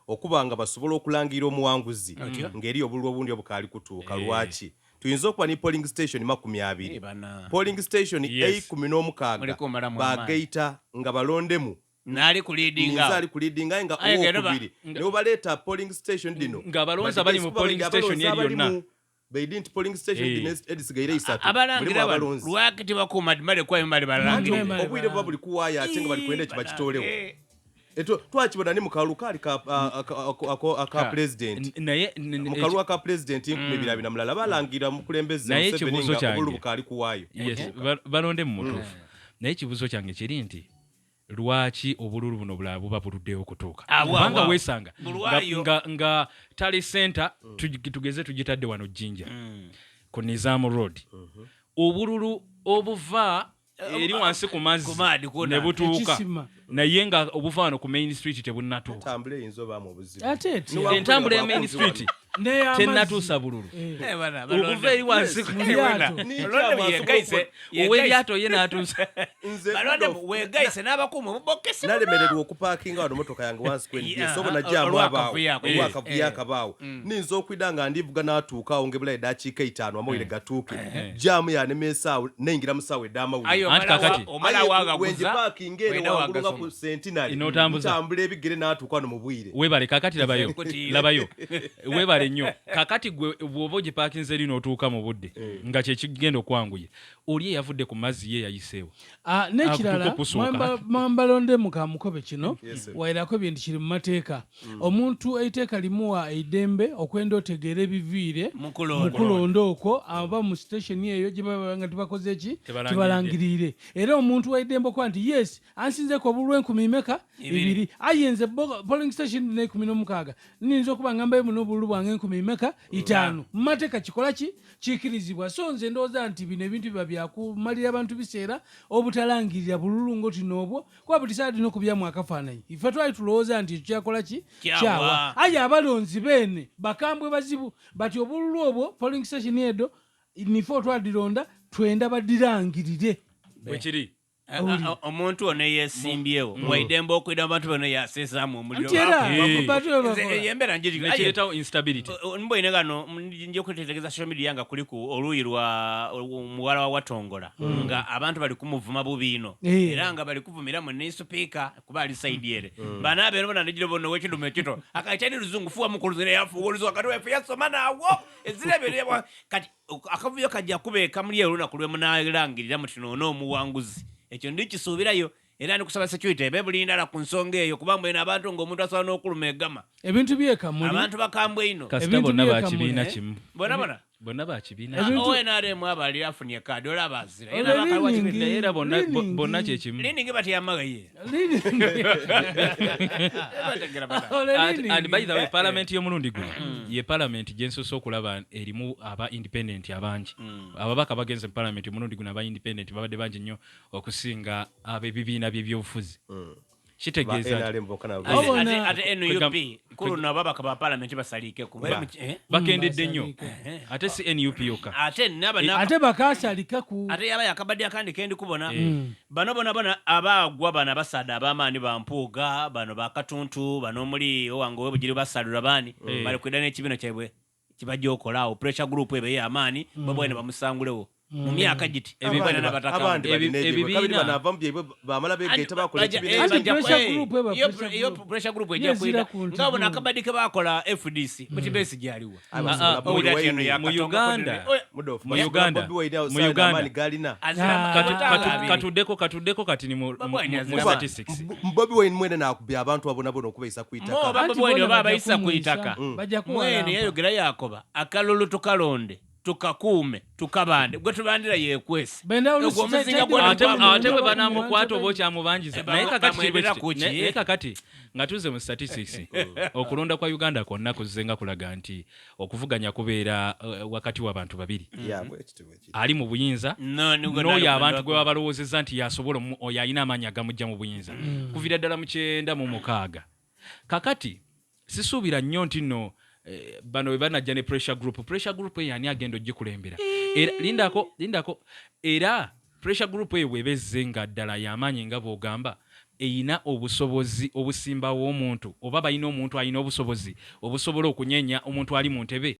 okubanga basobola okulangira omuwanguzi ngeri obululu obundi obukali kutuuka lwaki tuyinza okuba ni polling station 20 polling station 16 bagayita nga balondemu nali kulidinga nga okubiri ne baleta polling station dino nga balonza bali mu polling station yonna Beidinti polling station edisigaire isatu abalangira lwakiti bakuma mali kwa mali balangira obwire bwa buli kuwaya ate nga bali kwenda kibakitolewo eto twakibona ni mukalu kali ka president naye mukalu ka president nkubirabina mulala balangira mukulembeze naye kibuzo kyange obululu bukali kuwayo balonde mu mutuufu naye kibuzo kyange kiri nti lwaki obululu buno bulala buba buluddeyo okutuuka kubanga weesanga nga tali center tugeze tugitadde wano Jinja ku Nizam Road obululu obuva eri wansi ku mazzi ne butuuka naye nga obuvaano ku Main Street tebunnatuuka tambule yinzo bamu obuzibu entambula ya Main Street tennatuusa bululu okuva eri wansi ow'eryato ye n'atuusa wegaise n'abakuuma mubokesa nalemererwa okupaakinga wano motoka yange wansi kwendigesobo najjaamu abaawo olwakavuyo akabaawo ninza okwida nga ndivuga n'atuukaawo ngebula eddakiika 5 amoire gatuuke jaamu yanemesaawo neyingira mu ssaawa edd'amawulire wenjipaakinga ere wangulu nga ku Centenary ntambula ebigere n'atuuka wano mu bwire webale kakati labayo webale nnyo kakati gwe bw'oba ogipaakinze eri n'otuuka mu budde nga kyekigenda okwanguye oli eyavudde ku mazzi ye yayiseewo n'ekirala mwambalonde mukamukobe kino wairako bintu kiri mu mateeka omuntu eiteeka limuwa eidembe okwenda otegeera ebiviire mu kulonda okwo aba mu station eyo gye baba nga tebakoze ki tebalangirire era omuntu waidembe okuba nti yes ansinzeko obululu 2 ayenze polling station ne 16 ninza okuba ngamba muno obululu bwange 5 mu mateeka kikola ki kikirizibwa so nze ndowooza nti bino ebintu biba byakumalira abantu biseera obutalangirira bululu ngoti n'obwo kuba buli saadi n'okubyamu akafaananyi ife twali tulowooza nti kyakola ki kyawa aye abalonzi beene bakambwe bazibu bati obululu obwo polling station edo nife otwadironda twenda badirangirire bwekiri omuntu ono yeesimbyewo waidembe okwida abantu bano yasesaamu omuliro yembera njirikiretawo instability mboine gano nje okutetegeza social media nga kuliku oluuyi lwa muwala wa Watongola nga abantu bali kumuvuma bubiino era nga bali kuvumiramu ne speaker kuba ali side ere bana bero bana ndijiro bono wekidume ekito akaitani luzungu fuwa mukuluzire yafu oluzo wakati wefu yasoma nawo ezirebe kati akavuyo kajja kubeeka muli eruna kulwe munalangirira mutino n'omuwanguzi ekyo ndikisuubirayo era nikusaba security ebebulinda la ku nsonga eyo kubanga ena abantu ng'omuntu asobola n'okuluma eggama ebintu byekamuli abantu bakambwe ino kasita bonna bakibiina kimu bonna bakibiina ONRM abali afunye kaadi olaba azira era bonna kyekimu liningi bati yamagaye and by the way parliament y'omulundi guno ye parliament gyensoose okulaba erimu aba independent abangi ababaka bagenze mu parliament y'omulundi guno aba independent babadde bangi nnyo okusinga ab'ebibiina by'ebyobufuzi kitegeeza ate NUP kuluna babaka ba parliament basaliike ku bakendedde nnyo ate si NUP yokka ate bakasalika ku ate yaba yakabadde akandi kendi kubona bano bona abagwa bana basada abamaani bampuuga bano bakatuntu bano muli owange webugiri basalura bani bali kwenda n'ekibiino kyabwe kibajja okolaawo pressure group ebe y'amaani babwene bamusangulewo mu myaka giti ebibiina n'abataka ebibiina bamala begeeta bakola iyo pressure group ejja kwenda ngabo nakabadike bakola FDC muti base gyaliwa mu Uganda katuddeko kati ni mu statistics Bobi Wine mwene nakubya abantu abona bono okubayisa kwitaka Bobi Wine babayisa kwitaka mwene yayogera yakoba akalulu tukalonde tukakuume tukabande gwe tubandira yekwesi ate bwe banamukwata oba okyamubanjiza naye kakati nga tuze mu statistics okulonda kwa Uganda kwonna kuzenga kulaga nti okuvuganya kubeera wakati w'abantu babiri ali mu buyinza n'oyo abantu gwe babalowoozezza nti yasobola oyo alina amaanyi agamujja mu buyinza kuvira ddala mu 96 kakati sisuubira nnyo nti nno bano banajja ne pressure group yani agenda ogikulembera era lindako era pressure group ebezze nga ddala y'amaanyi nga bw'ogamba eyina obusobozi obusimbawo omuntu oba balina omuntu alina obusobozi obusobola okunyenya omuntu ali mu ntebe